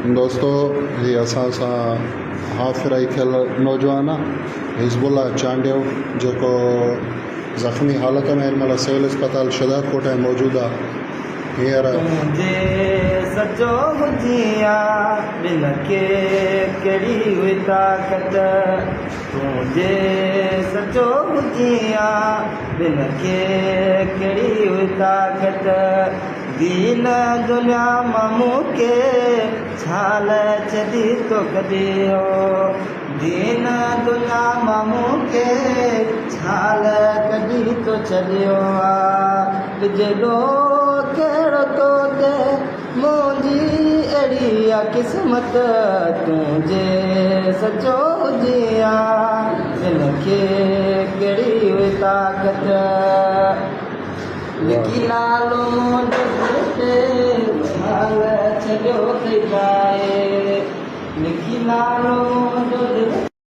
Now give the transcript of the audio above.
दोस्तों ये असां सां हाफ़ राई थियल नौजवान आहे हिज़्बुल्लाह चांडियो जेको ज़ख़्मी हालत में हिन महिल सिविल अस्पताल शदाकोट में मौजूदु आहे। हींअर तुंहिंजे सचो हुजिया बिन खे कहिड़ी हुई ताक़त, तुंहिंजे सचो हुजिया बिन खे कहिड़ी हुई ताक़त, दीन दुनिया मामू के छाल छॾी तो कढियो, दीन दुनिया मामू के छाल कढी तो छॾियो आहे। जॾो कहिड़ो तो दे मुंहिंजी अहिड़ी आहे क़िस्मत, तुंहिंजे सचो हुजिया हिन खे कहिड़ी हुई ताक़त, लिखी नालो छाल छॾियो थी पाए, लिखी नालो